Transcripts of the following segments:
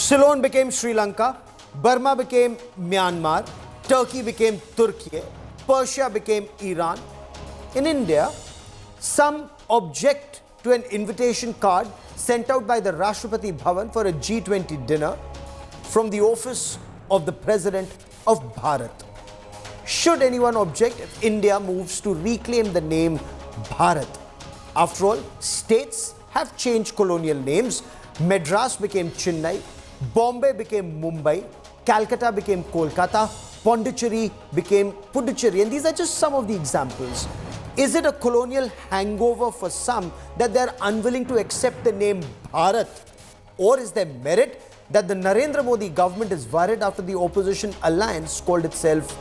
Ceylon became Sri Lanka, Burma became Myanmar, Turkey became Turkey, Persia became Iran. In India, some object to an invitation card sent out by the Rashtrapati Bhavan for a G20 dinner from the office of the President of Bharat. Should anyone object if India moves to reclaim the name Bharat? After all, states have changed colonial names. Madras became Chennai, Bombay became Mumbai, Calcutta became Kolkata, Pondicherry became Puducherry, and these are just some of the examples. Is it a colonial hangover for some that they are unwilling to accept the name Bharat? Or is there merit that the Narendra Modi government is worried after the opposition alliance called itself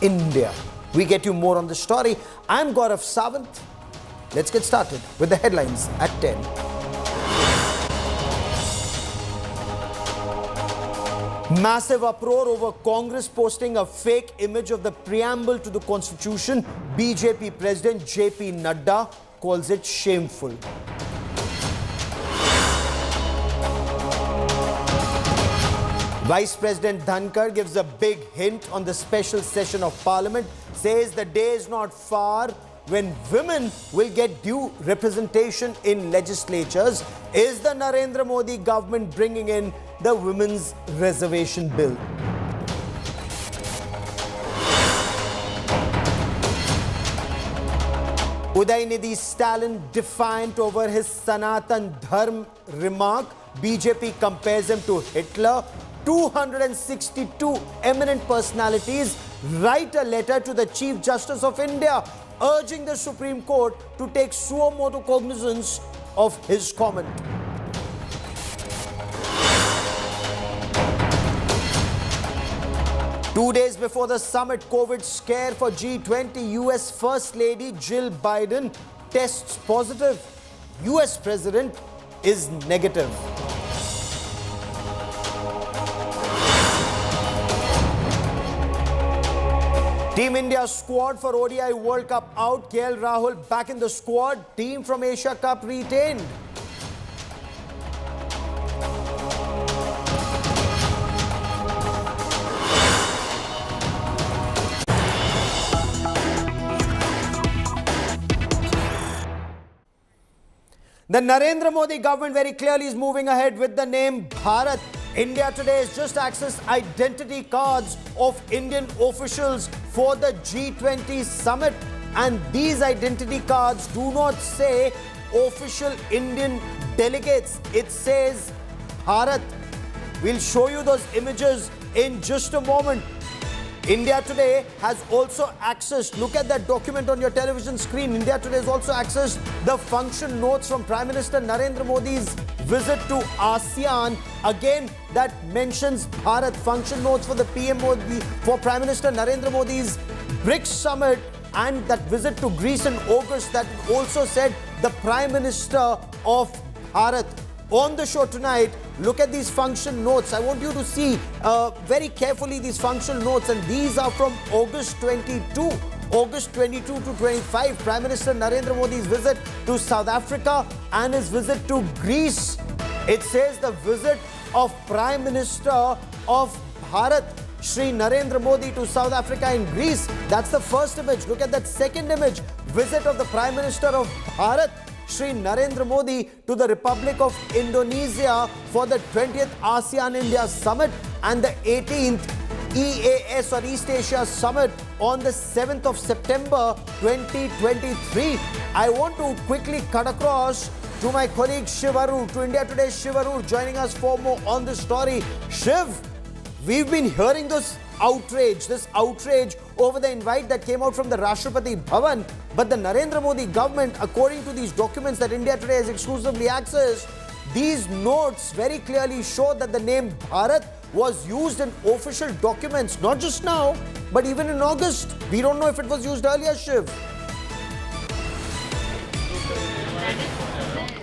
India? We get you more on the story. I'm Gaurav Sawant. Let's get started with the headlines at 10. Massive uproar over Congress posting a fake image of the preamble to the Constitution. BJP President JP Nadda calls it shameful. Vice President Dhankar gives a big hint on the special session of Parliament, says the day is not far when women will get due representation in legislatures. Is the Narendra Modi government bringing in the Women's Reservation Bill? Uday Stalin defiant over his Sanatan Dharm remark. BJP compares him to Hitler. 262 eminent personalities write a letter to the Chief Justice of India urging the Supreme Court to take suo motu cognizance of his comment. Two days before the summit, COVID scare for G20, US First Lady Jill Biden tests positive. US President is negative. Team India squad for ODI World Cup out. KL Rahul back in the squad. Team from Asia Cup retained. The Narendra Modi government very clearly is moving ahead with the name Bharat. India today has just accessed identity cards of Indian officials for the G20 Summit. And these identity cards do not say official Indian delegates. It says Bharat. We'll show you those images in just a moment. India Today has also accessed, look at that document on your television screen. India Today has also accessed the function notes from Prime Minister Narendra Modi's visit to ASEAN. Again, that mentions Bharat. Function notes for the PM Modi, for Prime Minister Narendra Modi's BRICS summit and that visit to Greece in August, that also said the Prime Minister of Bharat. On the show tonight, look at these function notes. I want you to see very carefully these function notes, and these are from August 22. August 22 to 25, Prime Minister Narendra Modi's visit to South Africa and his visit to Greece. It says the visit of Prime Minister of Bharat, Shri Narendra Modi, to South Africa and Greece. That's the first image. Look at that second image. Visit of the Prime Minister of Bharat, Shri Narendra Modi, to the Republic of Indonesia for the 20th ASEAN-India Summit and the 18th EAS or East Asia Summit on the 7th of September 2023. I want to quickly cut across to my colleague Shiv Arur, to India Today's Shiv Arur, joining us for more on the story. Shiv, we've been hearing this outrage over the invite that came out from the Rashtrapati Bhavan, but the Narendra Modi government, according to these documents that India Today has exclusively accessed, these notes very clearly show that the name Bharat was used in official documents, not just now, but even in August. We don't know if it was used earlier, Shiv.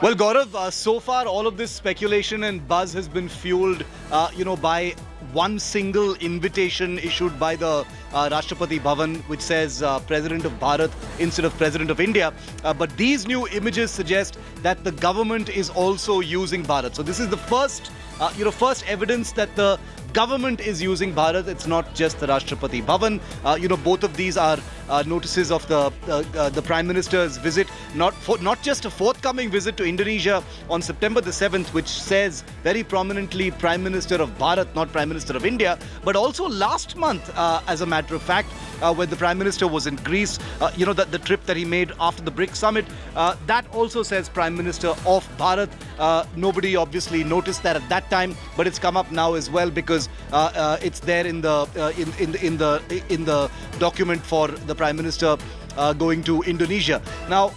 Well, Gaurav, so far all of this speculation and buzz has been fueled, by one single invitation issued by the Rashtrapati Bhavan, which says President of Bharat instead of President of India. But these new images suggest that the government is also using Bharat. So this is the first first evidence that the government is using Bharat. It's not just the Rashtrapati Bhavan. Both of these are notices of the Prime Minister's visit, not just a forthcoming visit to Indonesia on September the 7th, which says very prominently Prime Minister of Bharat, not Prime Minister of India, but also last month, as a matter of fact, when the Prime Minister was in Greece, the trip that he made after the BRICS summit, that also says Prime Minister of Bharat. Nobody obviously noticed that at that time, but it's come up now as well because it's there in the document for the Prime Minister going to Indonesia. Now,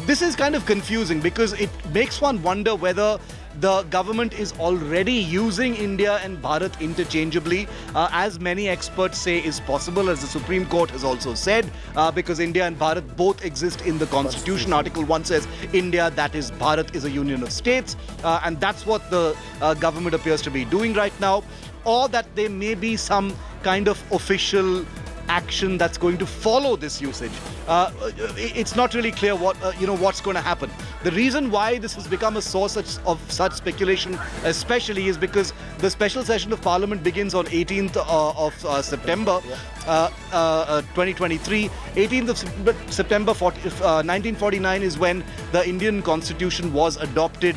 this is kind of confusing because it makes one wonder whether the government is already using India and Bharat interchangeably, as many experts say is possible, as the Supreme Court has also said, because India and Bharat both exist in the Constitution. Article 1 says India, that is Bharat, is a union of states, and that's what the government appears to be doing right now, or that there may be some kind of official action that's going to follow this usage. It's not really clear what's going to happen. The reason why this has become a source of such speculation especially is because the special session of Parliament begins on 18th of September 2023. 18th of September 1949 is when the Indian Constitution was adopted,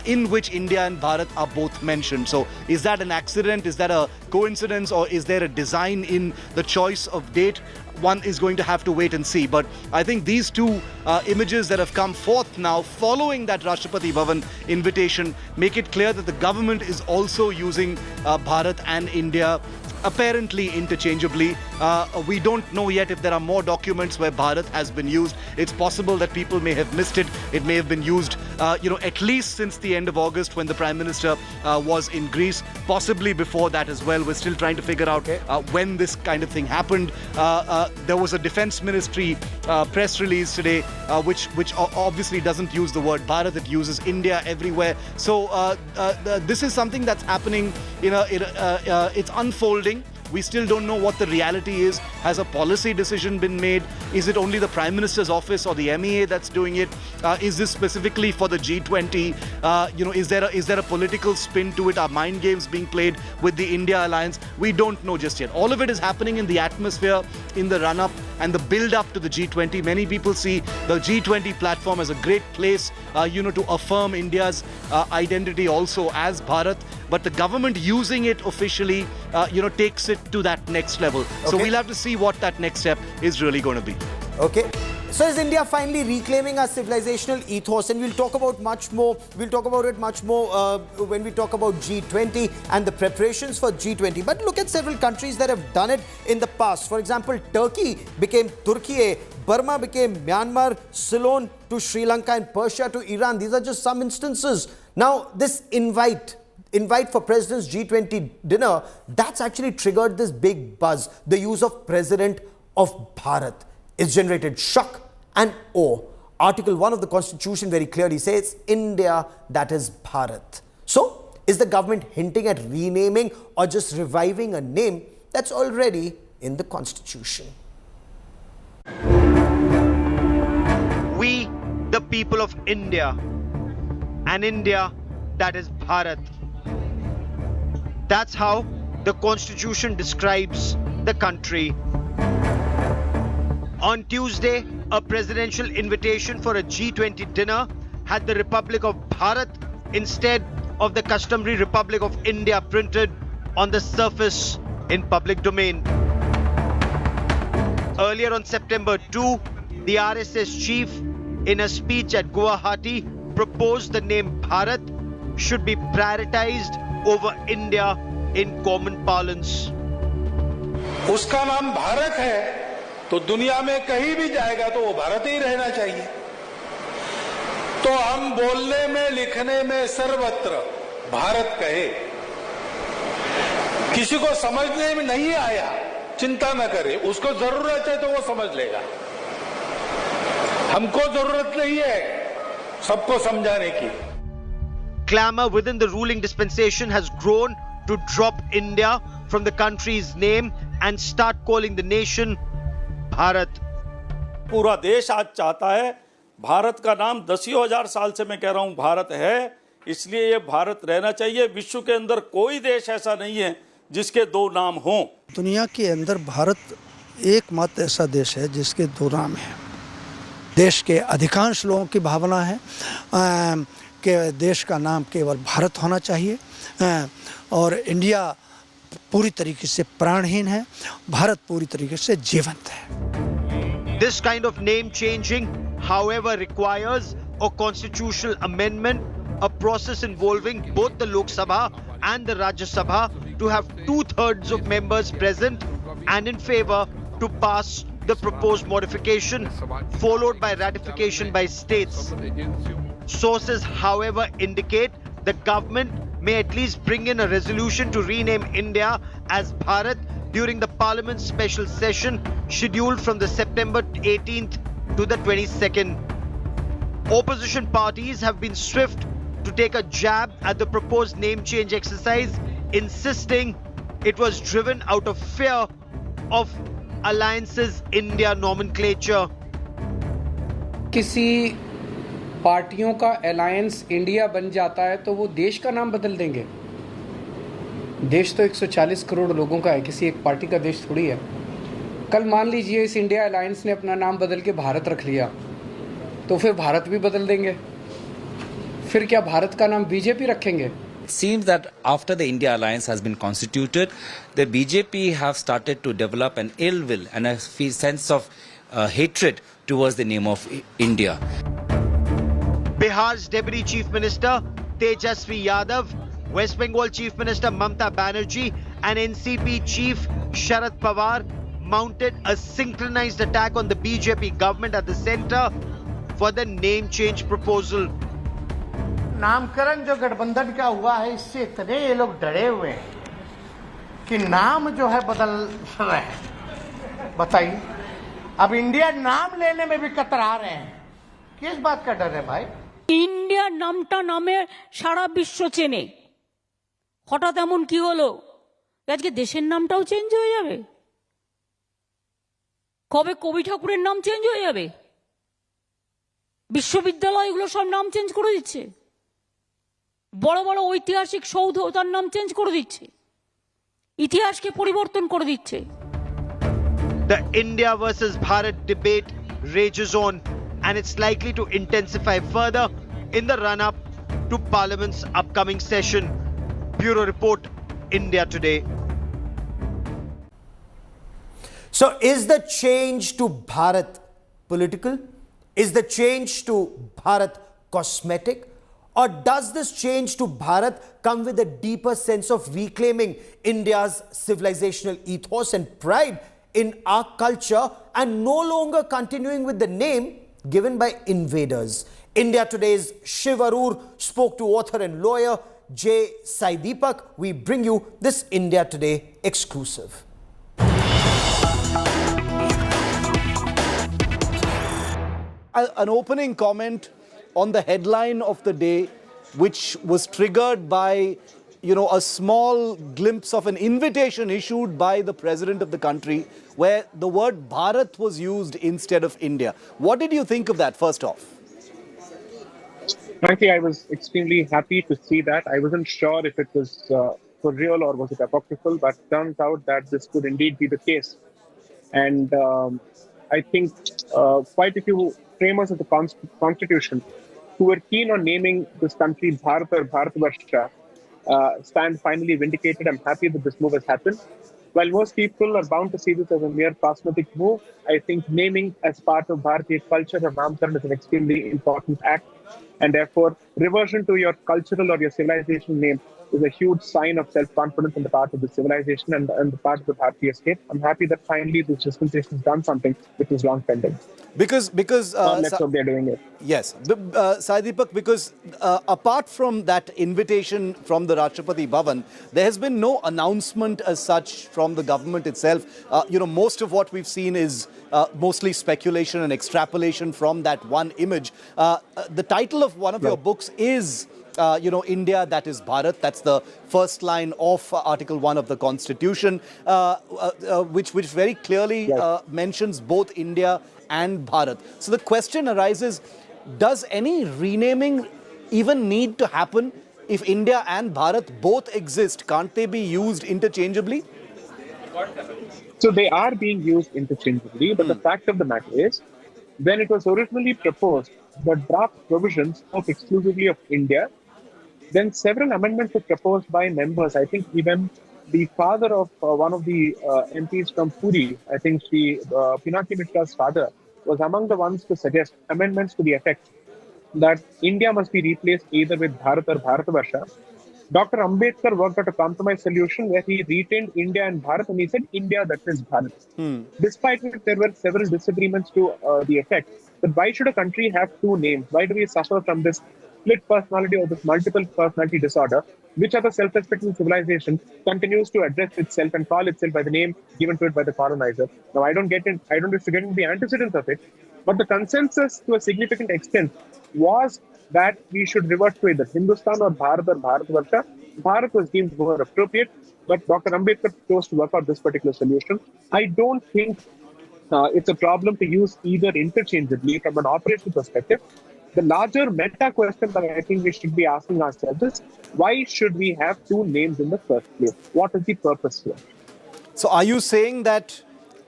in which India and Bharat are both mentioned. So is that an accident? Is that a coincidence? Or is there a design in the choice of date? One is going to have to wait and see. But I think these two images that have come forth now following that Rashtrapati Bhavan invitation make it clear that the government is also using Bharat and India apparently interchangeably. We don't know yet if there are more documents where Bharat has been used. It's possible that people may have missed it. It may have been used, at least since the end of August when the Prime Minister was in Greece, possibly before that as well. We're still trying to figure out when this kind of thing happened. There was a Defense Ministry press release today, which obviously doesn't use the word Bharat. It uses India everywhere. So this is something that's happening. It's unfolding. We still don't know what the reality is. Has a policy decision been made? Is it only the Prime Minister's office or the MEA that's doing it? Is this specifically for the G20? Is there a political spin to it? Are mind games being played with the India alliance? We don't know just yet. All of it is happening in the atmosphere, in the run-up and the build-up to the G20. Many people see the G20 platform as a great place, to affirm India's identity also as Bharat. But the government using it officially, takes it to that next level. Okay. So we'll have to see what that next step is really going to be. Okay. So is India finally reclaiming our civilizational ethos? And we'll talk about much more. We'll talk about it much more when we talk about G20 and the preparations for G20. But look at several countries that have done it in the past. For example, Turkey became Turkey, Burma became Myanmar, Ceylon to Sri Lanka, and Persia to Iran. These are just some instances. Now, this invite for President's G20 dinner, that's actually triggered this big buzz. The use of President of Bharat. It's generated shock and awe. Article 1 of the Constitution very clearly says, India, that is Bharat. So, is the government hinting at renaming or just reviving a name that's already in the Constitution? We, the people of India, and India, that is Bharat. That's how the Constitution describes the country. On Tuesday, a presidential invitation for a G20 dinner had the Republic of Bharat instead of the customary Republic of India printed on the surface in public domain. Earlier on September 2, the RSS chief, in a speech at Guwahati, proposed the name Bharat should be prioritized over India in common parlance. उसका नाम भारत है तो दुनिया में कहीं भी जाएगा तो वो भारत ही रहना चाहिए. तो हम बोलने में लिखने में सर्वत्र भारत कहे. किसी को समझने में नहीं आया, चिंता न करे, उसको जरूरत है तो वो समझ लेगा. हमको जरूरत नहीं है सबको समझाने की. Clamor within the ruling dispensation has grown to drop India from the country's name and start calling the nation Bharat. पूरा देश आज चाहता है भारत का नाम 10,000 साल से मैं कह रहा हूं भारत है, इसलिए ये भारत रहना चाहिए। विश्व के अंदर कोई देश ऐसा नहीं है जिसके दो नाम हों। दुनिया के अंदर भारत एकमात्र ऐसा देश है जिसके दो नाम हैं। देश के अधिकांश लोगों की भावना है कि देश का नाम केवल भारत होना चाहिए और इंडिया पूरी तरीके से प्राणहीन है, भारत पूरी तरीके से जीवंत है। This kind of name changing, however, requires a constitutional amendment, a process involving both the Lok Sabha and the Rajya Sabha to have 2/3 of members present and in favor to pass the proposed modification, followed by ratification by states. Sources, however, indicate the government may at least bring in a resolution to rename India as Bharat during the Parliament's special session scheduled from the September 18th to the 22nd. Opposition parties have been swift to take a jab at the proposed name change exercise, insisting it was driven out of fear of Alliance's India nomenclature. किसी पार्टियों का alliance India बन जाता है तो वो देश का नाम बदल देंगे। देश तो 140 करोड़ लोगों का है, किसी एक पार्टी का देश थोड़ी है। कल मान लीजिए इस इंडिया अलायंस ने अपना नाम बदल के भारत रख लिया तो फिर भारत भी बदल देंगे। फिर क्या भारत का नाम बीजेपी रखेंगे? It seems that after the India alliance has been constituted, the BJP have started to develop an ill will and a sense of hatred towards the name of India. Bihar's Deputy Chief Minister Tejasvi Yadav, West Bengal Chief Minister Mamta Banerjee and NCP Chief Sharad Pawar mounted a synchronized attack on the BJP government at the center for the name change proposal. नामकरण जो गठबंधन का हुआ है इससे इतने ये लोग डरे हुए हैं कि नाम जो है बदल रहे हैं। बताइए, अब इंडिया नाम लेने में भी कतरा रहे हैं। किस बात का डर है भाई? इंडिया नामटा नामे सारा विश्व चेने, हठाৎ এমন কি হলো আজকে দেশের নামটাও চেঞ্জ হয়ে যাবে? কবে কবি ঠাকুরের নাম চেঞ্জ হয়ে যাবে? বিশ্ববিদ্যালয়গুলো সব নাম চেঞ্জ করে দিচ্ছে, বড় বড় ঐতিহাসিক সৌধ তার নাম চেঞ্জ করে দিচ্ছে, ইতিহাসকে পরিবর্তন করে দিচ্ছে। The India versus Bharat debate rages on and it's likely to intensify further in the run-up to Parliament's upcoming session. Bureau Report, India Today. So is the change to Bharat political? Is the change to Bharat cosmetic? Or does this change to Bharat come with a deeper sense of reclaiming India's civilizational ethos and pride in our culture and no longer continuing with the name given by invaders? India Today's Shiv Arur spoke to author and lawyer J. Saideepak. We bring you this India Today exclusive. An opening comment on the headline of the day, which was triggered by, a small glimpse of an invitation issued by the president of the country, where the word Bharat was used instead of India. What did you think of that, first off? Frankly, I was extremely happy to see that. I wasn't sure if it was for real or was it apocryphal, but turns out that this could indeed be the case. And I think quite a few framers of the Constitution who were keen on naming this country Bharat or Bharatvarsha stand finally vindicated. I'm happy that this move has happened. While most people are bound to see this as a mere cosmetic move, I think naming as part of Bharatiya culture or Namkaran is an extremely important act. And therefore, reversion to your cultural or your civilization name is a huge sign of self-confidence on the part of the civilization and the part of the Bharatiya state. I'm happy that finally this dispensation has done something which was long pending. Because let's hope they're doing it. Yes, Saideepak, because apart from that invitation from the Rashtrapati Bhavan, there has been no announcement as such from the government itself. Most of what we've seen is mostly speculation and extrapolation from that one image. The title of one of your books is India, that is Bharat. That's the first line of Article 1 of the Constitution, which very clearly mentions both India and Bharat. So the question arises, does any renaming even need to happen if India and Bharat both exist? Can't they be used interchangeably? So they are being used interchangeably, but the fact of the matter is, when it was originally proposed, the draft provisions spoke exclusively of India. Then several amendments were proposed by members. I think even the father of one of the MPs from Puri, I think Pinaki Mishra's father, was among the ones to suggest amendments to the effect that India must be replaced either with Bharat or Bharatavarsha. Dr. Ambedkar worked out a compromise solution where he retained India and Bharat, and he said India, that is Bharat. Despite which there were several disagreements to the effect. But why should a country have two names? Why do we suffer from this split personality or this multiple personality disorder? Which other self-respecting civilization continues to address itself and call itself by the name given to it by the colonizer? Now, I don't wish to get into the antecedents of it, but the consensus to a significant extent was that we should revert to either Hindustan or Bharatavarsha. Bharat was deemed more appropriate, but Dr. Ambedkar chose to work out this particular solution. I don't think it's a problem to use either interchangeably from an operational perspective. The larger meta question that I think we should be asking ourselves is, why should we have two names in the first place? What is the purpose here? So are you saying that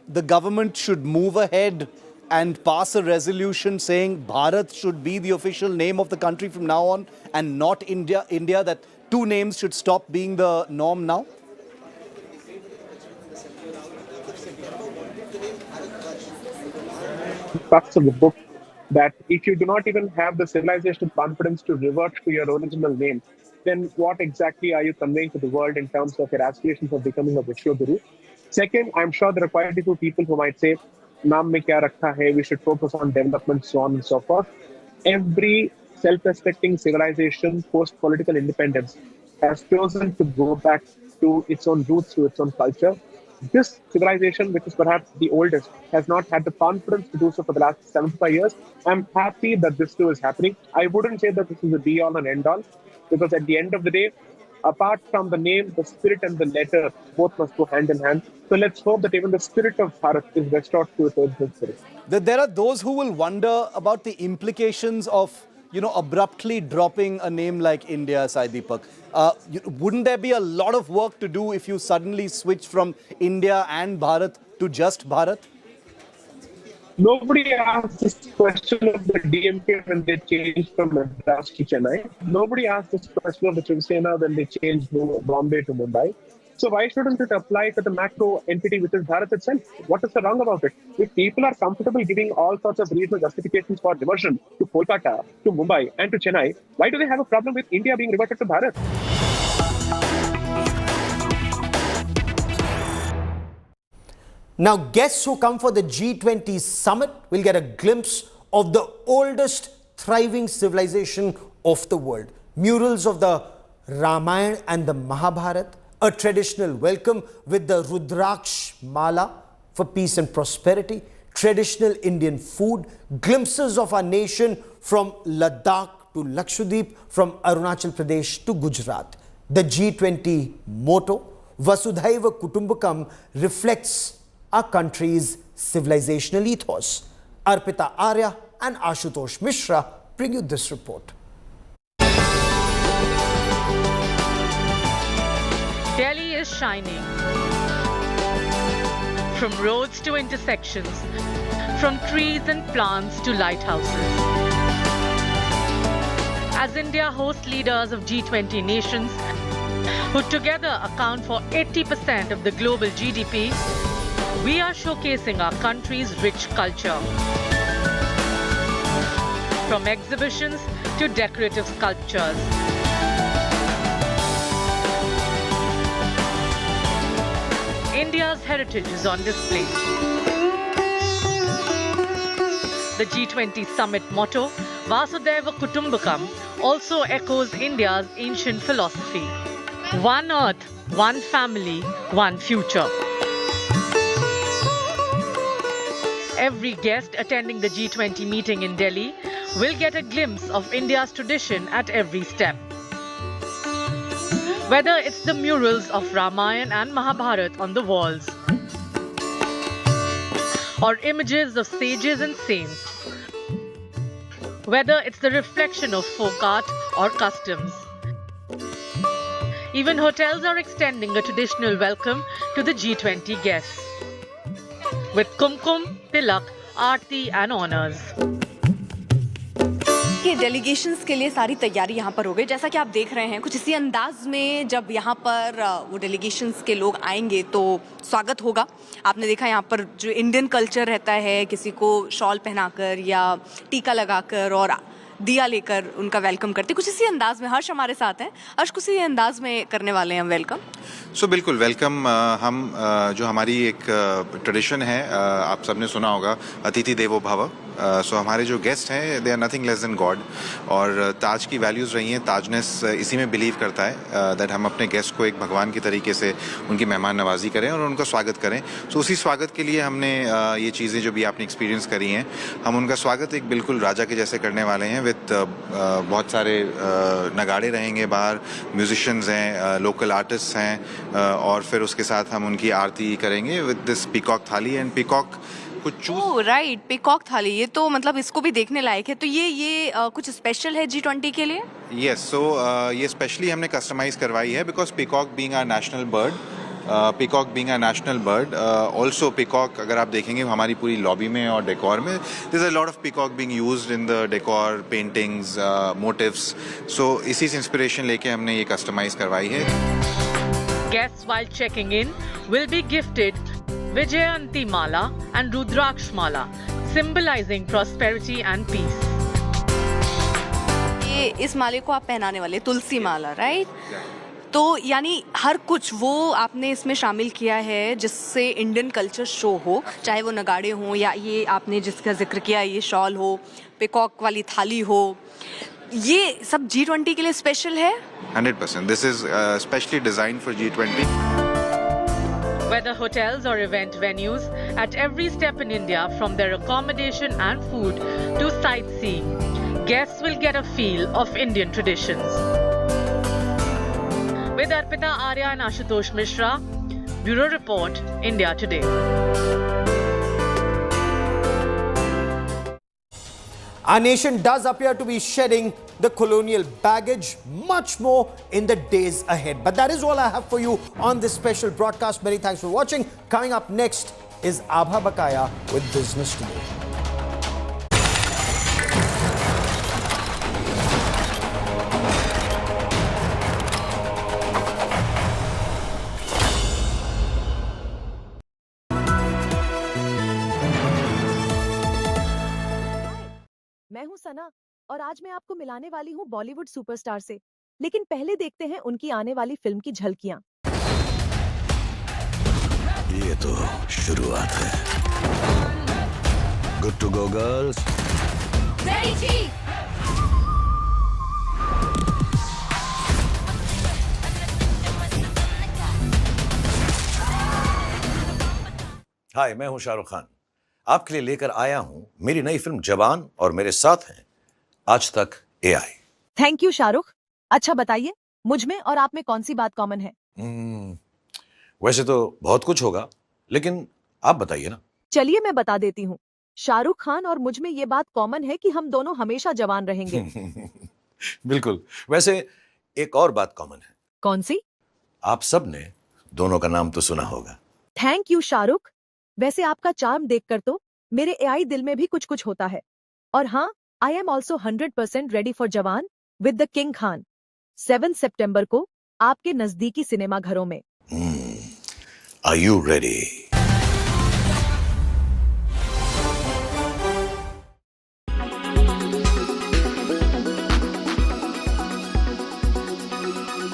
the government should move ahead and pass a resolution saying Bharat should be the official name of the country from now on and not India, that two names should stop being the norm now? Parts of the book that if you do not even have the civilizational confidence to revert to your original name, then what exactly are you conveying to the world in terms of your aspirations of becoming a Vishwaguru? Second, I'm sure there are quite a few people who might say, Naam mein kya rakha hai, we should focus on development, so on and so forth. Every self-respecting civilization post-political independence has chosen to go back to its own roots, to its own culture. This civilization, which is perhaps the oldest, has not had the confidence to do so for the last 75 years. I'm happy that this too is happening. I wouldn't say that this is a be-all and end-all, because at the end of the day, apart from the name, the spirit and the letter both must go hand in hand. So let's hope that even the spirit of Bharat is restored to its original spirit. There are those who will wonder about the implications of, abruptly dropping a name like India, Sai Deepak. Wouldn't there be a lot of work to do if you suddenly switch from India and Bharat to just Bharat? Nobody asked this question of the DMK when they changed from Madras to Chennai. Nobody asked this question of the Shiv Sena when they changed Bombay to Mumbai. So why shouldn't it apply to the macro entity which is Bharat itself? What is so wrong about it? If people are comfortable giving all sorts of reasonable justifications for reversion to Kolkata, to Mumbai and to Chennai, why do they have a problem with India being reverted to Bharat? Now, guests who come for the G20 Summit will get a glimpse of the oldest thriving civilization of the world. Murals of the Ramayana and the Mahabharata, a traditional welcome with the Rudraksh Mala for peace and prosperity, traditional Indian food, glimpses of our nation from Ladakh to Lakshadweep, from Arunachal Pradesh to Gujarat. The G20 motto, Vasudhaiva Kutumbakam, reflects our country's civilizational ethos. Arpita Arya and Ashutosh Mishra bring you this report. Delhi is shining. From roads to intersections, from trees and plants to lighthouses. As India hosts leaders of G20 nations, who together account for 80% of the global GDP, we are showcasing our country's rich culture. From exhibitions to decorative sculptures. India's heritage is on display. The G20 Summit motto, Vasudhaiva Kutumbakam, also echoes India's ancient philosophy. One earth, one family, one future. Every guest attending the G20 meeting in Delhi will get a glimpse of India's tradition at every step. Whether it's the murals of Ramayana and Mahabharata on the walls, or images of sages and saints, whether it's the reflection of folk art or customs. Even hotels are extending a traditional welcome to the G20 guests, with kumkum, tilak, aarti and honors. कि delegations के लिए सारी तैयारी यहाँ पर हो गई, जैसा कि आप देख रहे हैं कुछ इसी अंदाज में जब यहाँ पर वो डेलीगेशंस के लोग आएंगे तो स्वागत होगा। आपने देखा यहाँ पर जो इंडियन कल्चर रहता है, किसी को शॉल पहनाकर या टीका लगाकर और दिया लेकर उनका वेलकम करते, कुछ इसी अंदाज में हर्ष हमारे साथ हैं। हर्ष, कुछ इसी अंदाज में करने वाले हैं हम वेलकम। बिल्कुल वेलकम। हम जो हमारी एक ट्रेडिशन है, आप सबने सुना होगा, अतिथि देवो भव। हमारे जो गेस्ट हैं they are nothing less than God, और ताज की वैल्यूज़ रही हैं, ताजनेस इसी में बिलीव करता है दैट हम अपने गेस्ट को एक भगवान की तरीके से उनकी मेहमान नवाजी करें और उनका स्वागत करें। उसी स्वागत के लिए हमने ये चीज़ें जो भी आपने एक्सपीरियंस करी हैं, हम उनका स्वागत एक बिल्कुल राजा के जैसे करने वाले हैं। विद बहुत सारे नगाड़े रहेंगे बाहर, म्यूजिशियंस हैं, लोकल आर्टिस्ट हैं, और फिर उसके साथ हम उनकी आरती करेंगे विद दिस पीकॉक थाली। एंड पीकॉक राइट, पीकॉक थाली, ये तो मतलब इसको भी देखने लायक है। तो ये कुछ स्पेशल है G20 के लिए? यस, ये स्पेशली हमने कस्टमाइज करवाई है because peacock being our national bird, also peacock अगर आप देखेंगे हमारी पूरी लॉबी में और डेकोर में there is a lot of peacock being used in the decor, paintings, motives. इसी से इंस्पिरेशन लेके हमने ये कस्टमाइज करवाई है। Guests while checking in will be gifted Vijayanti Mala and Rudraksh Mala, symbolizing prosperity and peace. ये इस माले को आप पहनाने वाले तुलसी माला, राइट? तो यानी हर कुछ वो आपने इसमें शामिल किया है जिससे इंडियन कल्चर शो हो, चाहे वो नगाड़े हों या ये आपने जिसका जिक्र किया ये शॉल हो, पिकॉक वाली थाली हो, ये सब G20 के लिए स्पेशल है? 100%. This is specially designed for G20. Whether hotels or event venues, at every step in India, from their accommodation and food to sightseeing, guests will get a feel of Indian traditions. With Arpita Arya and Ashutosh Mishra, Bureau Report, India Today. Our nation does appear to be shedding the colonial baggage much more in the days ahead. But that is all I have for you on this special broadcast. Many thanks for watching. Coming up next is Abha Bakaya with Business Today. मैं हूं सना और आज मैं आपको मिलाने वाली हूं Bollywood superstar से। लेकिन पहले देखते हैं उनकी आने वाली फिल्म की झलकियां। ये तो शुरुआत है। Good to go girls. Ready जी। हाय, मैं हूं शाहरुख खान। आपके लिए लेकर आया हूं मेरी नई फिल्म जवान, और मेरे साथ हैं आज तक AI। Thank you Shahrukh. अच्छा बताइए, मुझ में और आप में कौन सी बात कॉमन है? वैसे तो बहुत कुछ होगा, लेकिन आप बताइए ना। चलिए मैं बता देती हूँ। शाहरुख खान और मुझ में ये बात कॉमन है कि हम दोनों हमेशा जवान रहेंगे। बिल्कुल। वैसे एक और बात कॉमन है। कौन सी? आप सब ने दोनों का नाम तो सुना होगा। Thank you Shahrukh. वैसे आपका चार्म देखकर तो मेरे AI दिल में भी कुछ कुछ होता है। और हाँ, I am also 100% ready for जवान with the King Khan। 7 सितंबर को आपके नजदीकी सिनेमा घरों में। Are you ready?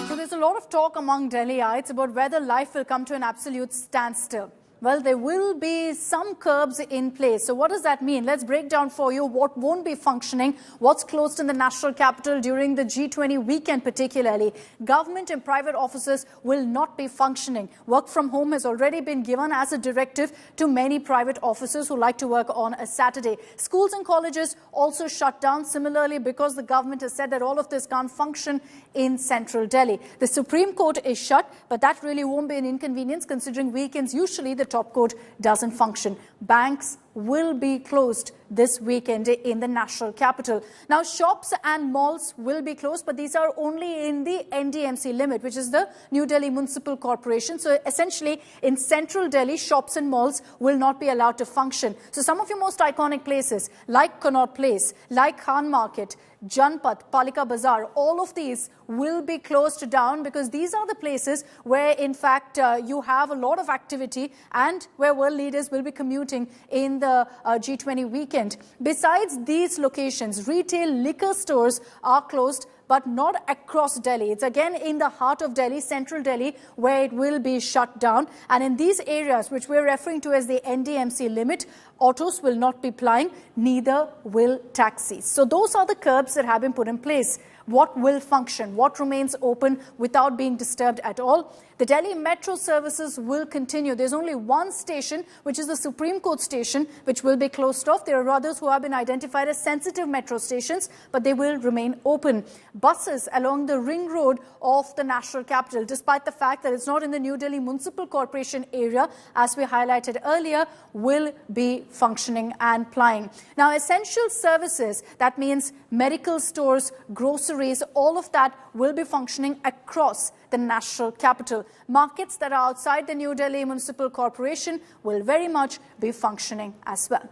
So there's a lot of talk among Delhiites about whether life will come to an absolute standstill. Well, there will be some curbs in place. So what does that mean? Let's break down for you what won't be functioning, what's closed in the national capital during the G20 weekend particularly. Government and private offices will not be functioning. Work from home has already been given as a directive to many private offices who like to work on a Saturday. Schools and colleges also shut down similarly because the government has said that all of this can't function in central Delhi. The Supreme Court is shut, but that really won't be an inconvenience considering weekends usually the top court doesn't function. Banks, will be closed this weekend in the national capital. Now, shops and malls will be closed, but these are only in the NDMC limit, which is the New Delhi Municipal Corporation. So essentially, in central Delhi, shops and malls will not be allowed to function. So some of your most iconic places, like Connaught Place, like Khan Market, Janpat, Palika Bazaar, all of these will be closed down because these are the places where, in fact, you have a lot of activity and where world leaders will be commuting in the G20 weekend. Besides these locations, retail liquor stores are closed, but not across Delhi. It's again in the heart of Delhi, central Delhi, where it will be shut down. And in these areas, which we're referring to as the NDMC limit, autos will not be plying, neither will taxis. So those are the curbs that have been put in place. What will function? What remains open without being disturbed at all? The Delhi metro services will continue. There's only one station, which is the Supreme Court station, which will be closed off. There are others who have been identified as sensitive metro stations, but they will remain open. Buses along the ring road of the national capital, despite the fact that it's not in the New Delhi Municipal Corporation area, as we highlighted earlier, will be functioning and plying. Now, essential services, that means medical stores, groceries, all of that will be functioning across the national capital. Markets that are outside the New Delhi Municipal Corporation will very much be functioning as well.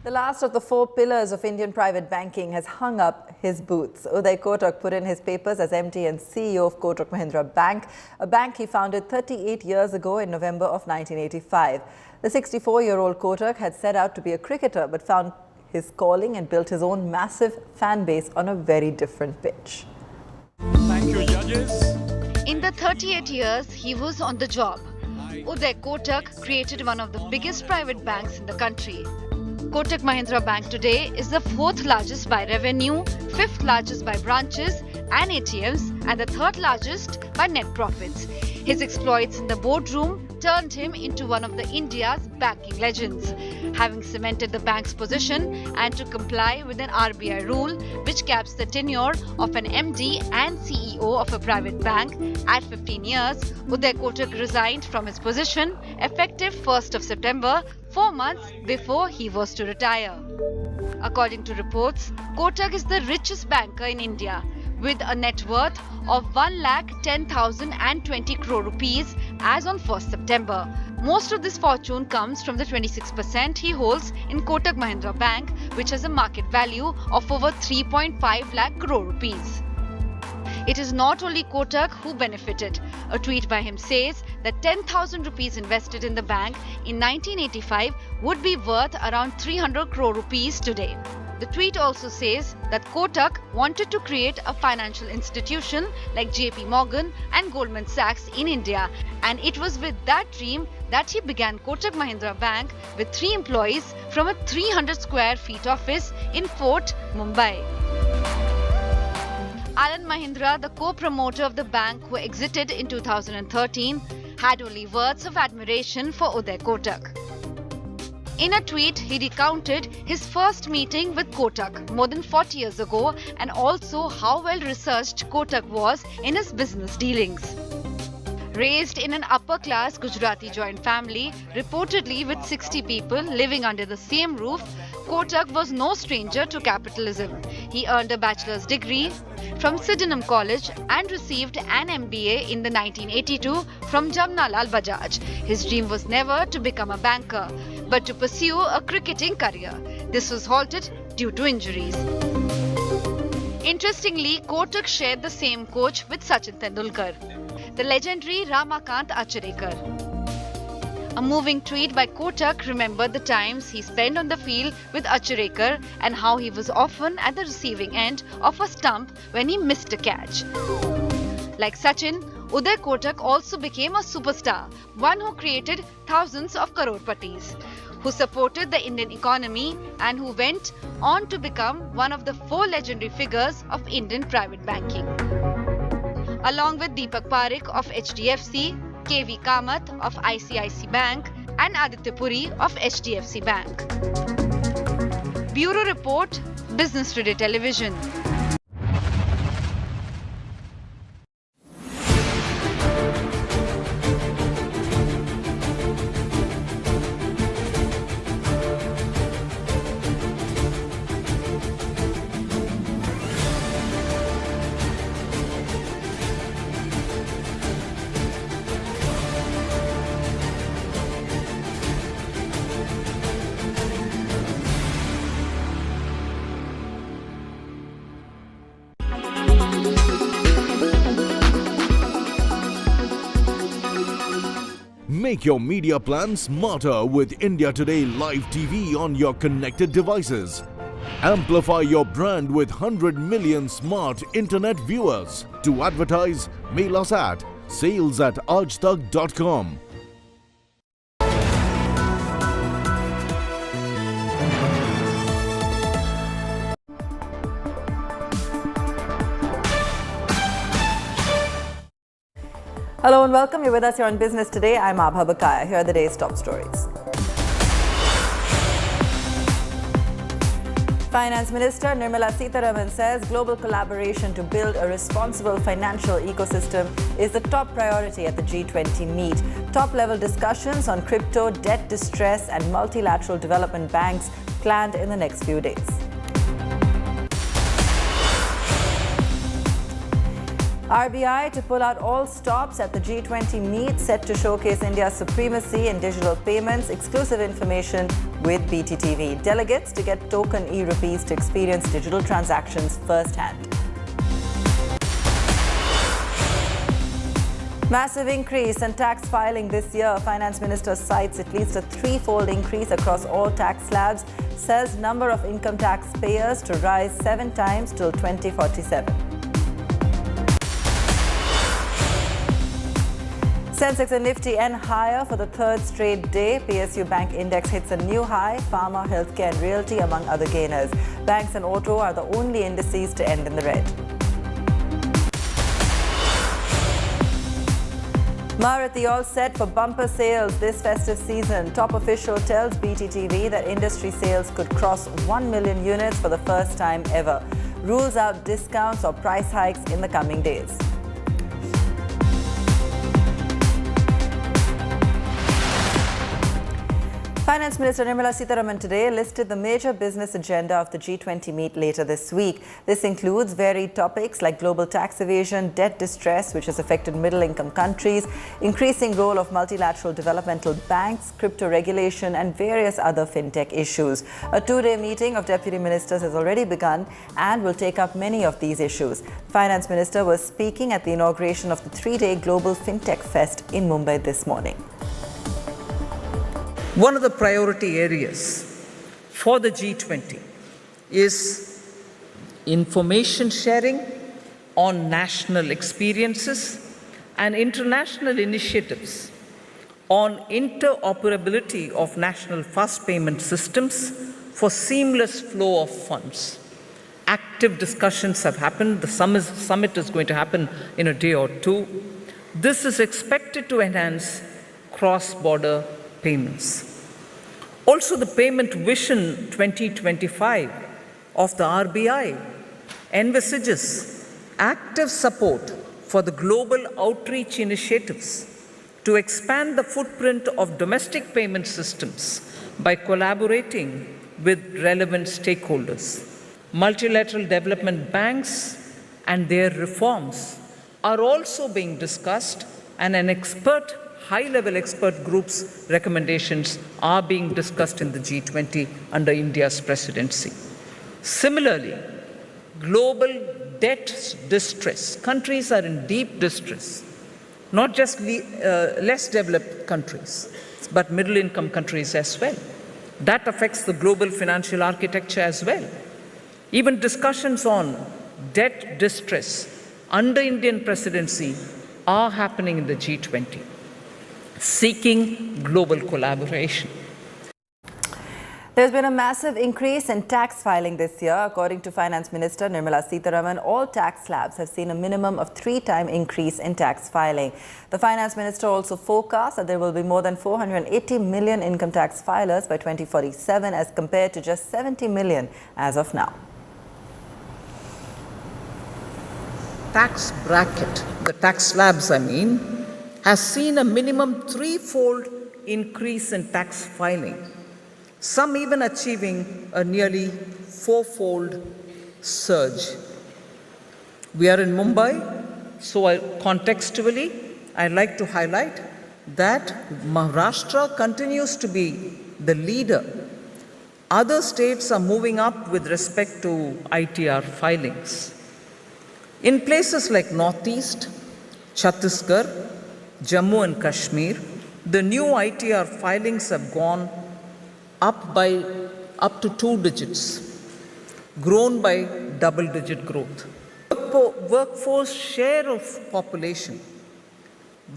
The last of the 4 pillars of Indian private banking has hung up his boots. Uday Kotak put in his papers as MD and CEO of Kotak Mahindra Bank, a bank he founded 38 years ago in November of 1985. The 64-year-old Kotak had set out to be a cricketer but found his calling and built his own massive fan base on a very different pitch. Thank you, judges. In the 38 years he was on the job, Uday Kotak created one of the biggest private banks in the country. Kotak Mahindra Bank today is the 4th largest by revenue, 5th largest by branches and ATMs, and the 3rd largest by net profits. His exploits in the boardroom turned him into one of India's banking legends. Having cemented the bank's position and to comply with an RBI rule which caps the tenure of an MD and CEO of a private bank at 15 years, Uday Kotak resigned from his position effective 1st of September, 4 months before he was to retire. According to reports, Kotak is the richest banker in India, with a net worth of 1,10,020 crore rupees as on 1st September. Most of this fortune comes from the 26% he holds in Kotak Mahindra Bank, which has a market value of over 3.5 lakh crore rupees. It is not only Kotak who benefited. A tweet by him says that 10,000 rupees invested in the bank in 1985 would be worth around 300 crore rupees today. The tweet also says that Kotak wanted to create a financial institution like JP Morgan and Goldman Sachs in India, and it was with that dream that he began Kotak Mahindra Bank with 3 employees from a 300 square feet office in Fort, Mumbai. Alan Mahindra, the co-promoter of the bank who exited in 2013, had only words of admiration for Uday Kotak. In a tweet, he recounted his first meeting with Kotak more than 40 years ago and also how well researched Kotak was in his business dealings. Raised in an upper-class Gujarati joint family, reportedly with 60 people living under the same roof, Kotak was no stranger to capitalism. He earned a bachelor's degree from Sydenham College and received an MBA in the 1982 from Jamnalal Bajaj. His dream was never to become a banker, but to pursue a cricketing career. This was halted due to injuries. Interestingly, Kotak shared the same coach with Sachin Tendulkar, the legendary Ramakant Acharekar. A moving tweet by Kotak remembered the times he spent on the field with Acharekar and how he was often at the receiving end of a stump when he missed a catch. Like Sachin, Uday Kotak also became a superstar, one who created thousands of crorepattis, who supported the Indian economy and who went on to become one of the 4 legendary figures of Indian private banking. Along with Deepak Parekh of HDFC, KV Kamath of ICICI Bank and Aditya Puri of HDFC Bank. Bureau Report, Business Today Television. Make your media plan smarter with India Today Live TV on your connected devices. Amplify your brand with 100 million smart internet viewers. To advertise, mail us at sales@aajtak.com. Hello and welcome. You're with us here on Business Today. I'm Abha Bakaya. Here are the day's top stories. Finance Minister Nirmala Sitharaman says global collaboration to build a responsible financial ecosystem is the top priority at the G20 meet. Top-level discussions on crypto, debt distress and multilateral development banks planned in the next few days. RBI to pull out all stops at the G20 meet, set to showcase India's supremacy in digital payments. Exclusive information with BTTV. Delegates to get token e-rupees to experience digital transactions firsthand. Massive increase in tax filing this year. Finance Minister cites at least a threefold increase across all tax slabs. Says number of income tax payers to rise 7 times till 2047. Sensex and Nifty end higher for the third straight day. PSU Bank Index hits a new high. Pharma, healthcare and realty among other gainers. Banks and auto are the only indices to end in the red. Maruti all set for bumper sales this festive season. Top official tells BTTV that industry sales could cross 1 million units for the first time ever. Rules out discounts or price hikes in the coming days. Finance Minister Nirmala Sitharaman today listed the major business agenda of the G20 meet later this week. This includes varied topics like global tax evasion, debt distress, which has affected middle-income countries, increasing role of multilateral developmental banks, crypto regulation, and various other fintech issues. A 2-day meeting of deputy ministers has already begun and will take up many of these issues. Finance Minister was speaking at the inauguration of the 3-day Global Fintech Fest in Mumbai this morning. One of the priority areas for the G20 is information sharing on national experiences and international initiatives on interoperability of national fast payment systems for seamless flow of funds. Active discussions have happened. The summit is going to happen in a day or two. This is expected to enhance cross-border payments. Also, the Payment Vision 2025 of the RBI envisages active support for the global outreach initiatives to expand the footprint of domestic payment systems by collaborating with relevant stakeholders. Multilateral development banks and their reforms are also being discussed, and high-level expert groups' recommendations are being discussed in the G20 under India's presidency. Similarly, global debt distress. Countries are in deep distress, not just less developed countries, but middle-income countries as well. That affects the global financial architecture as well. Even discussions on debt distress under Indian presidency are happening in the G20. Seeking global collaboration. There's been a massive increase in tax filing this year. According to Finance Minister Nirmala Sitharaman, all tax slabs have seen a minimum of 3-time increase in tax filing. The Finance Minister also forecast that there will be more than 480 million income tax filers by 2047 as compared to just 70 million as of now. Tax bracket, the tax slabs has seen a minimum 3-fold increase in tax filing, some even achieving a nearly 4-fold surge. We are in Mumbai, so contextually, I'd like to highlight that Maharashtra continues to be the leader. Other states are moving up with respect to ITR filings. In places like Northeast, Chhattisgarh, Jammu and Kashmir, the new ITR filings have gone up to 2 digits, grown by double-digit growth. Workforce share of population,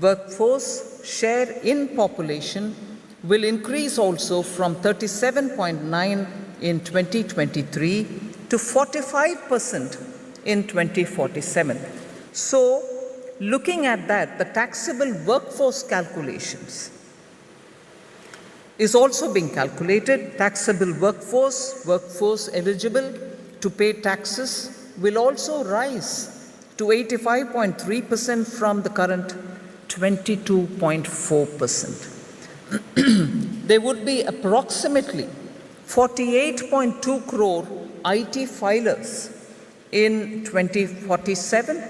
workforce share in population will increase also from 37.9 in 2023 to 45% in 2047. So, looking at that, the taxable workforce calculations is also being calculated. Taxable workforce eligible to pay taxes will also rise to 85.3% from the current 22.4%. There would be approximately 48.2 crore IT filers in 2047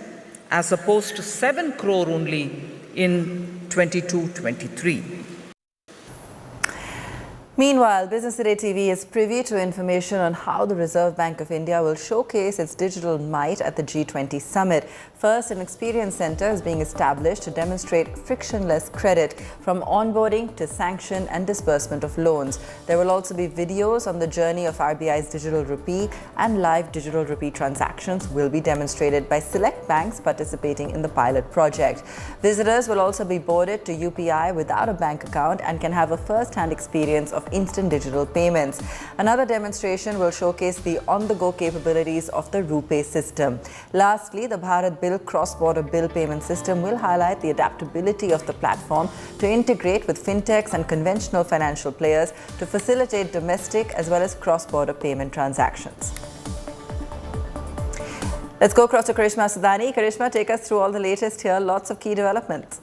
as opposed to 7 crore only in 22-23. Meanwhile, Business Today TV is privy to information on how the Reserve Bank of India will showcase its digital might at the G20 Summit. First, an experience center is being established to demonstrate frictionless credit from onboarding to sanction and disbursement of loans. There will also be videos on the journey of RBI's digital rupee, and live digital rupee transactions will be demonstrated by select banks participating in the pilot project. Visitors will also be boarded to UPI without a bank account and can have a first-hand experience of instant digital payments. Another demonstration will showcase the on-the-go capabilities of the RuPay system. Lastly, the Bharat cross-border bill payment system will highlight the adaptability of the platform to integrate with fintechs and conventional financial players to facilitate domestic as well as cross-border payment transactions. Let's go across to Karishma Sudani. Karishma, take us through all the latest here. Lots of key developments.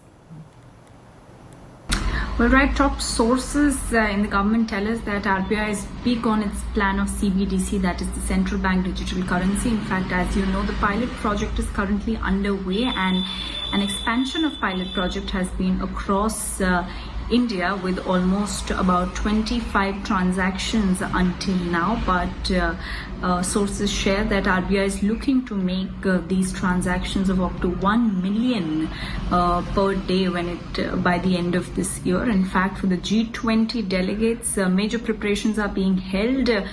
Well, right, top sources in the government tell us that RBI is big on its plan of CBDC, that is the central bank digital currency. In fact, as you know, the pilot project is currently underway, and an expansion of pilot project has been across India with almost about 25 transactions until now, but sources share that RBI is looking to make these transactions of up to 1 million per day by the end of this year. In fact, for the G20 delegates, major preparations are being held. The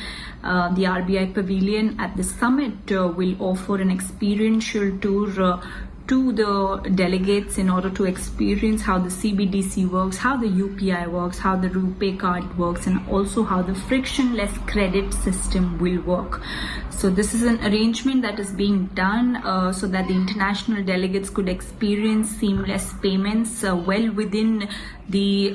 RBI Pavilion at the summit will offer an experiential tour to the delegates in order to experience how the CBDC works, how the UPI works, how the RuPay card works, and also how the frictionless credit system will work. So this is an arrangement that is being done so that the international delegates could experience seamless payments well within the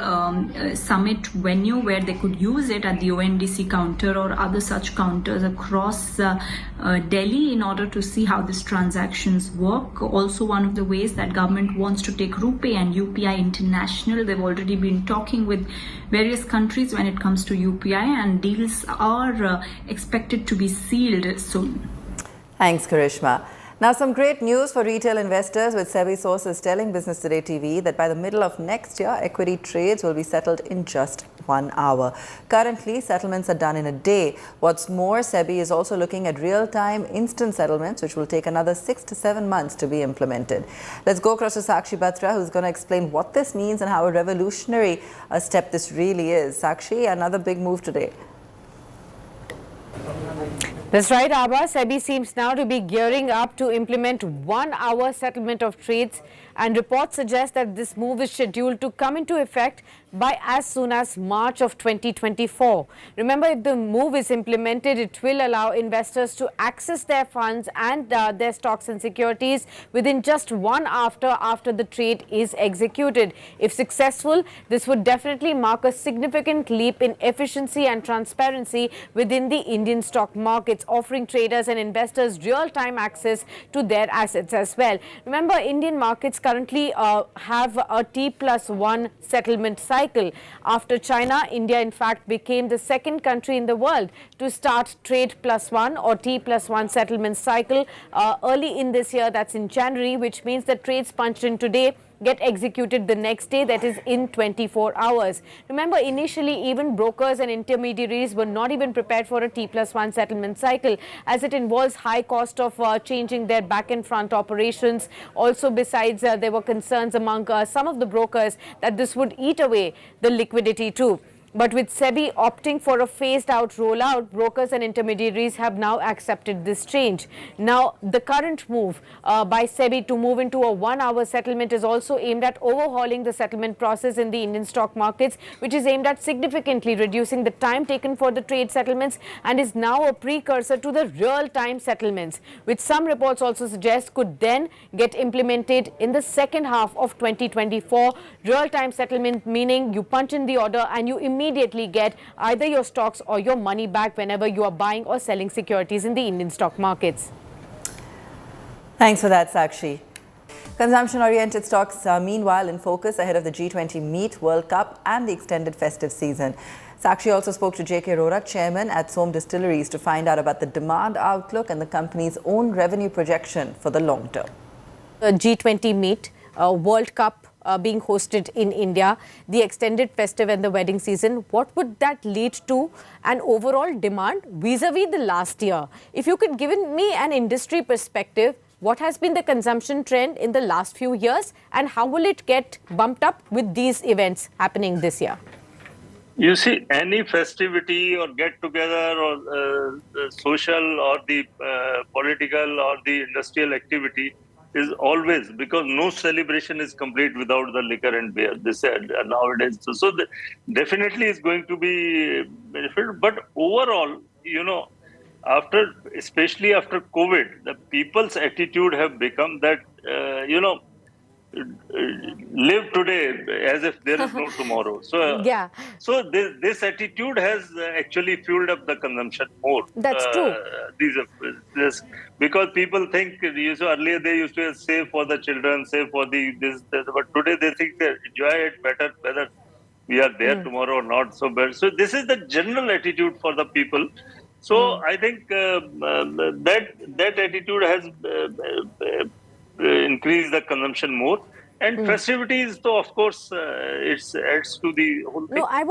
summit venue, where they could use it at the ONDC counter or other such counters across Delhi in order to see how these transactions work. Also, one of the ways that government wants to take RuPay and UPI international. They've already been talking with various countries when it comes to UPI, and deals are expected to be sealed soon. Thanks, Karishma. Now, some great news for retail investors, with SEBI sources telling Business Today TV that by the middle of next year, equity trades will be settled in just 1 hour. Currently, settlements are done in a day. What's more, SEBI is also looking at real-time instant settlements, which will take another 6 to 7 months to be implemented. Let's go across to Sakshi Batra, who's going to explain what this means and how a revolutionary step this really is. Sakshi, another big move today. That's right, Abba. SEBI seems now to be gearing up to implement 1 hour settlement of trades, and reports suggest that this move is scheduled to come into effect by as soon as March of 2024. Remember, if the move is implemented, it will allow investors to access their funds and their stocks and securities within just 1 hour after the trade is executed. If successful, this would definitely mark a significant leap in efficiency and transparency within the Indian stock markets, offering traders and investors real-time access to their assets as well. Remember, Indian markets currently have a T+1 settlement cycle. After China, India in fact became the second country in the world to start trade +1 or T+1 settlement cycle early in this year, that's in January, which means that trades punched in today get executed the next day, that is in 24 hours. Remember, initially even brokers and intermediaries were not even prepared for a T+1 settlement cycle, as it involves high cost of changing their back and front operations. Also, besides, there were concerns among some of the brokers that this would eat away the liquidity too. But with SEBI opting for a phased-out rollout, brokers and intermediaries have now accepted this change. Now, the current move by SEBI to move into a one-hour settlement is also aimed at overhauling the settlement process in the Indian stock markets, which is aimed at significantly reducing the time taken for the trade settlements and is now a precursor to the real-time settlements, which some reports also suggest could then get implemented in the second half of 2024. Real-time settlement meaning you punch in the order and you immediately get either your stocks or your money back whenever you are buying or selling securities in the Indian stock markets. Thanks for that, Sakshi. Consumption-oriented stocks are meanwhile in focus ahead of the G20 Meet, World Cup and the extended festive season. Sakshi also spoke to J.K. Rorak, chairman at Som Distilleries, to find out about the demand outlook and the company's own revenue projection for the long term. The G20 Meet, World Cup being hosted in India, the extended festive and the wedding season, what would that lead to an overall demand vis-a-vis the last year? If you could give me an industry perspective, what has been the consumption trend in the last few years and how will it get bumped up with these events happening this year? You see, any festivity or get-together or social or the political or the industrial activity is always, because no celebration is complete without the liquor and beer. This nowadays, so definitely is going to be benefit. But overall, especially after COVID, the people's attitude have become that live today as if there is no tomorrow. So yeah. So this attitude has actually fueled up the consumption more. That's true. Because people think, earlier they used to save for the children, save for this, but today they think they enjoy it better, whether we are there tomorrow or not. So this is the general attitude for the people. So I think that attitude has increased the consumption more. And festivities, though, of course, it adds to the whole thing. No, I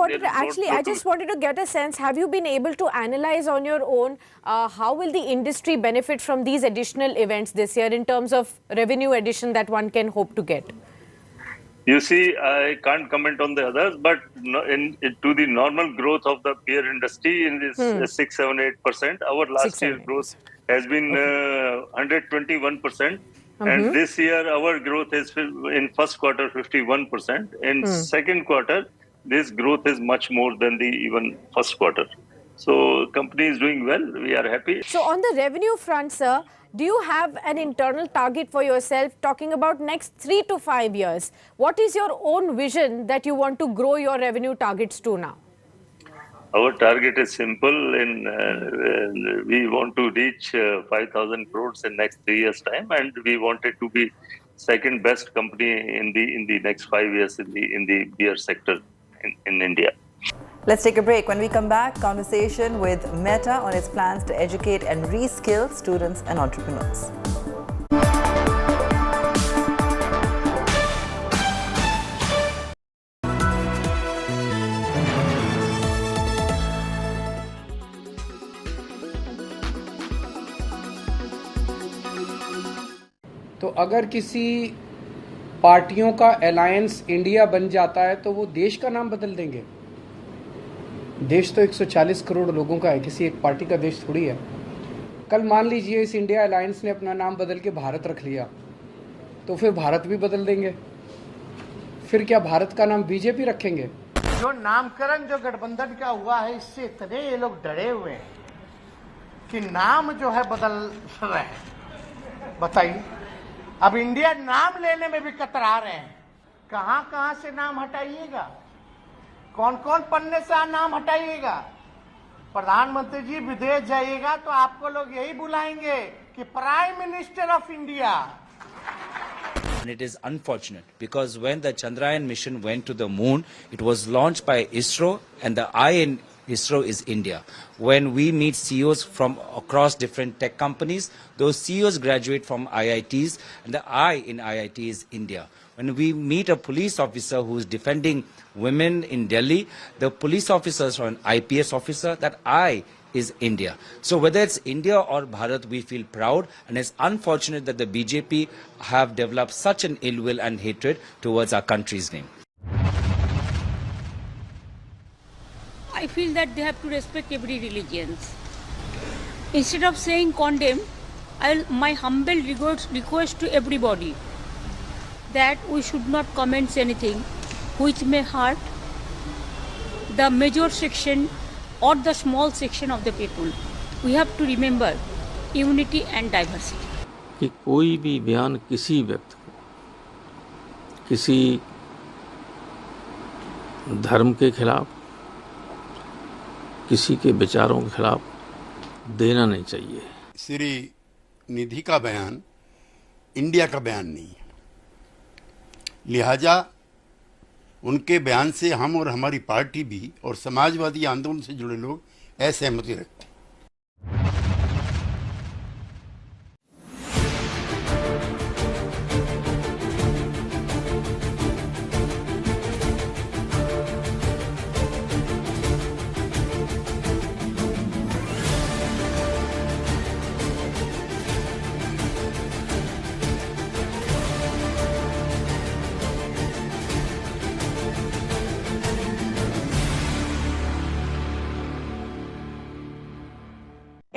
just wanted to get a sense. Have you been able to analyze on your own how will the industry benefit from these additional events this year in terms of revenue addition that one can hope to get? You see, I can't comment on the others, but to the normal growth of the beer industry in this 6, 7, 8%, our last year's growth has been 121%. And this year, our growth is in first quarter 51%. In second quarter, this growth is much more than the even first quarter. So, company is doing well. We are happy. So, on the revenue front, sir, do you have an internal target for yourself talking about next 3 to 5 years? What is your own vision that you want to grow your revenue targets to now? Our target is simple. We want to reach 5,000 crores in next 3 years' time, and we wanted to be second best company in the next 5 years in the beer sector in India. Let's take a break. When we come back, conversation with Meta on its plans to educate and reskill students and entrepreneurs. तो अगर किसी पार्टियों का alliance India बन जाता है तो वो देश का नाम बदल देंगे। देश तो 140 करोड़ लोगों का है, किसी एक पार्टी का देश थोड़ी है। कल मान लीजिए इस इंडिया अलायंस ने अपना नाम बदल के भारत रख लिया, तो फिर भारत भी बदल देंगे। फिर क्या भारत का नाम बीजेपी रखेंगे? जो नामकरण जो गठबंधन का हुआ है, इससे इतने ये लोग डरे हुए हैं कि नाम जो है बदल रहे हैं। बताइए, अब इंडिया नाम लेने में भी कतरा रहे हैं। कहां से नाम हटाइएगा, कौन कौन पन्ने से नाम हटाइएगा। प्रधानमंत्री जी विदेश जाइएगा तो आपको लोग यही बुलाएंगे कि prime minister of India. And it is unfortunate because when the Chandrayaan mission went to the moon, it was launched by ISRO and the eye in ISRO is India. When we meet CEOs from across different tech companies, those CEOs graduate from IITs, and the I in IIT is India. When we meet a police officer who is defending women in Delhi, the police officers are an IPS officer, that I is India. So whether it's India or Bharat, we feel proud, and it's unfortunate that the BJP have developed such an ill will and hatred towards our country's name. I feel that they have to respect every religion. Instead of saying condemn, my humble request to everybody that we should not comment anything which may hurt the major section or the small section of the people. We have to remember unity and diversity. कि कोई भी बयान किसी व्यक्ति को किसी धर्म के खिलाफ किसी के विचारों के खिलाफ देना नहीं चाहिए। श्री निधि का बयान इंडिया का बयान नहीं है, लिहाजा उनके बयान से हम और हमारी पार्टी भी और समाजवादी आंदोलन से जुड़े लोग असहमति रखते हैं।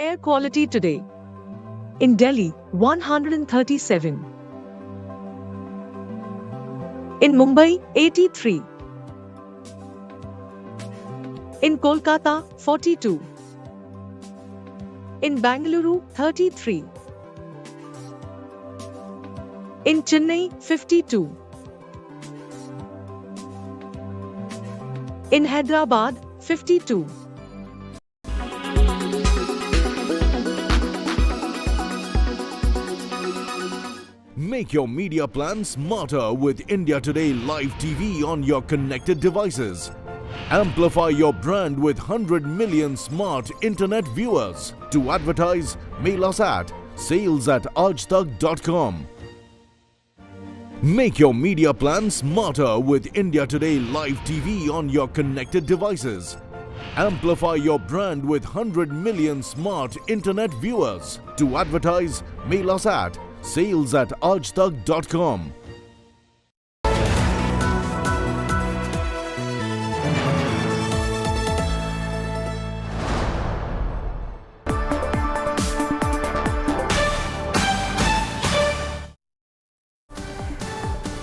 Air quality today. In Delhi, 137. In Mumbai, 83. In Kolkata, 42. In Bangalore, 33. In Chennai, 52. In Hyderabad, 52. Make your media plan smarter with India Today Live TV on your connected devices. Amplify your brand with 100 million smart internet viewers. To advertise, mail us at sales@aajtak.com. Make your media plan smarter with India Today Live TV on your connected devices. Amplify your brand with 100 million smart internet viewers. To advertise, mail us at sales@aajtak.com.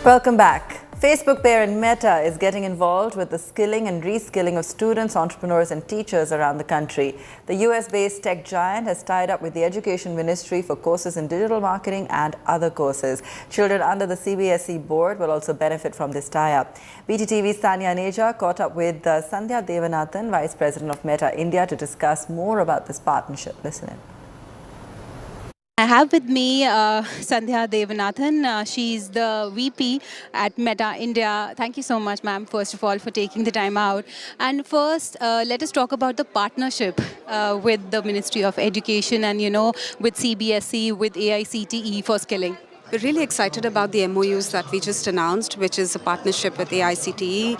Welcome back. Facebook parent Meta is getting involved with the skilling and reskilling of students, entrepreneurs and teachers around the country. The US-based tech giant has tied up with the Education Ministry for courses in digital marketing and other courses. Children under the CBSE board will also benefit from this tie-up. BTTV's Tanya Neja caught up with Sandhya Devanathan, Vice President of Meta India, to discuss more about this partnership. Listen in. I have with me Sandhya Devanathan. She's the VP at Meta India. Thank you so much, ma'am, first of all, for taking the time out. And first, let us talk about the partnership with the Ministry of Education and, with CBSE, with AICTE for skilling. We're really excited about the MOUs that we just announced, which is a partnership with AICTE,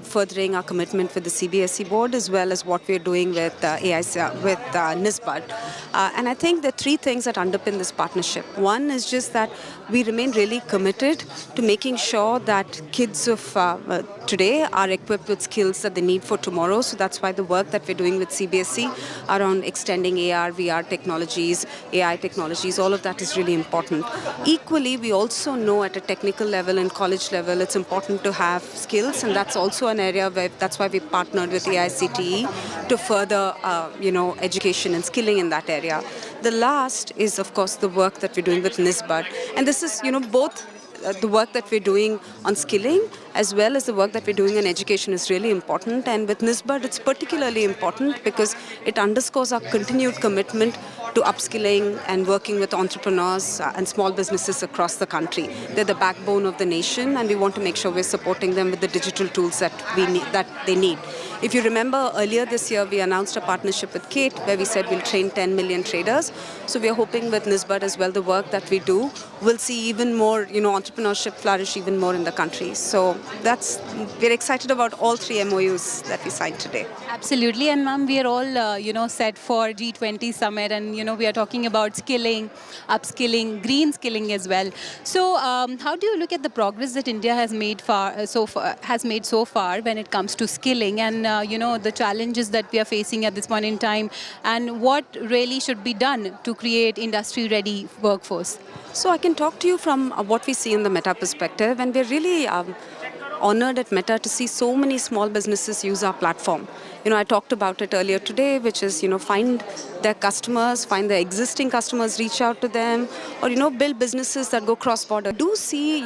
furthering our commitment with the CBSE board, as well as what we're doing with NISBUD. And I think there are three things that underpin this partnership. One is just that we remain really committed to making sure that kids of today are equipped with skills that they need for tomorrow. So that's why the work that we're doing with CBSE around extending AR, VR technologies, AI technologies, all of that is really important. Equally, we also know at a technical level and college level, it's important to have skills, and that's also an area where that's why we partnered with AICTE to further, education and skilling in that area. The last is, of course, the work that we're doing with NISBUD, and this is, both the work that we're doing on skilling as well as the work that we're doing in education is really important. And with NISBUD, it's particularly important because it underscores our continued commitment to upskilling and working with entrepreneurs and small businesses across the country. They're the backbone of the nation, and we want to make sure we're supporting them with the digital tools that they need. If you remember, earlier this year, we announced a partnership with Kate, where we said we'll train 10 million traders. So we are hoping with Nisbad as well, the work that we do, we'll see even more, entrepreneurship flourish even more in the country. So we're excited about all 3 MOUs that we signed today. Absolutely, and ma'am, we are all, set for G20 Summit, and, we are talking about skilling, upskilling, green skilling as well. So how do you look at the progress that India has made so far when it comes to skilling, and the challenges that we are facing at this point in time, and what really should be done to create industry-ready workforce? So I can talk to you from what we see in the Meta perspective, and we're really honored at Meta to see so many small businesses use our platform. I talked about it earlier today, which is, find their customers, find their existing customers, reach out to them, or, build businesses that go cross-border. Do see,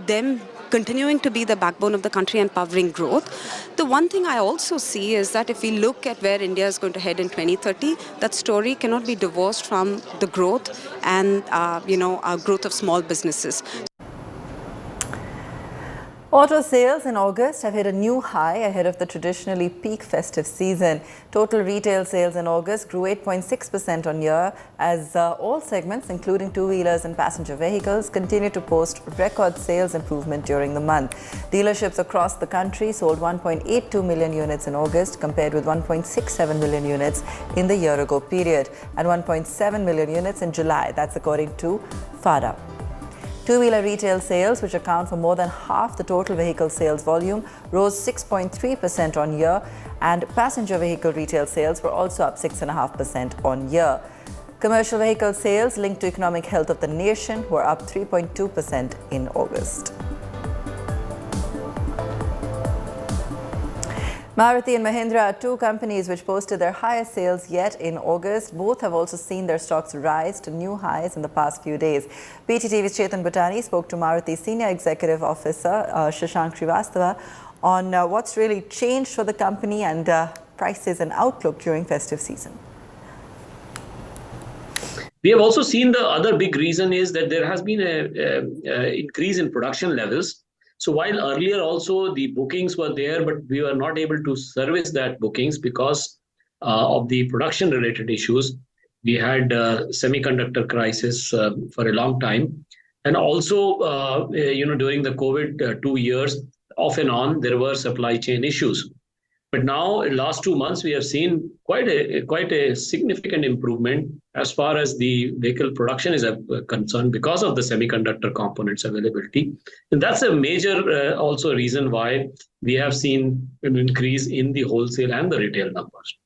them continuing to be the backbone of the country and powering growth. The one thing I also see is that if we look at where India is going to head in 2030, that story cannot be divorced from the growth and, growth of small businesses. Auto sales in August have hit a new high ahead of the traditionally peak festive season. Total retail sales in August grew 8.6% on year as all segments, including two-wheelers and passenger vehicles, continue to post record sales improvement during the month. Dealerships across the country sold 1.82 million units in August compared with 1.67 million units in the year-ago period and 1.7 million units in July. That's according to FADA. Two-wheeler retail sales, which account for more than half the total vehicle sales volume, rose 6.3% on year, and passenger vehicle retail sales were also up 6.5% on year. Commercial vehicle sales linked to economic health of the nation were up 3.2% in August. Maruti and Mahindra are 2 companies which posted their highest sales yet in August. Both have also seen their stocks rise to new highs in the past few days. PTTV's Chetan Bhutani spoke to Maruti Senior Executive Officer Shashank Srivastava on what's really changed for the company and prices and outlook during festive season. We have also seen the other big reason is that there has been an increase in production levels. So while earlier also the bookings were there, but we were not able to service that bookings because of the production related issues. We had semiconductor crisis for a long time. And also, during the COVID 2 years, off and on, there were supply chain issues. But now, in the last 2 months, we have seen quite a significant improvement as far as the vehicle production is concerned because of the semiconductor components availability. And that's a major also reason why we have seen an increase in the wholesale and the retail numbers.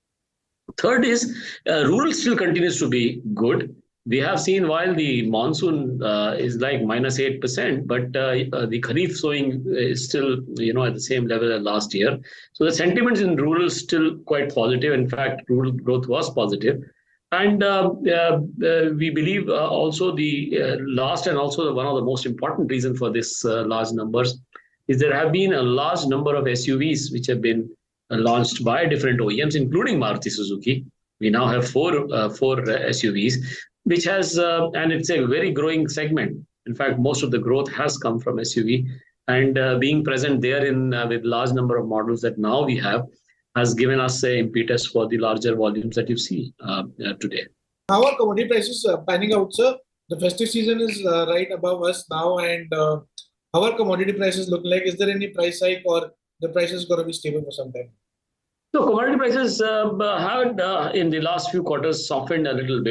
Third is rural still continues to be good. We have seen while the monsoon is like -8%, but the Kharif sowing is still, at the same level as last year. So the sentiments in rural is still quite positive. In fact, rural growth was positive. And we believe also the last and also one of the most important reason for this large numbers is there have been a large number of SUVs which have been launched by different OEMs, including Maruti Suzuki. We now have four SUVs. Which has, and it's a very growing segment. In fact, most of the growth has come from SUV, and being present there with large number of models that now we have has given us a impetus for the larger volumes that you see today. How are commodity prices panning out, sir? The festive season is right above us now, and how are commodity prices look like? Is there any price hike or the price is going to be stable for some time? So commodity prices have in the last few quarters softened a little bit.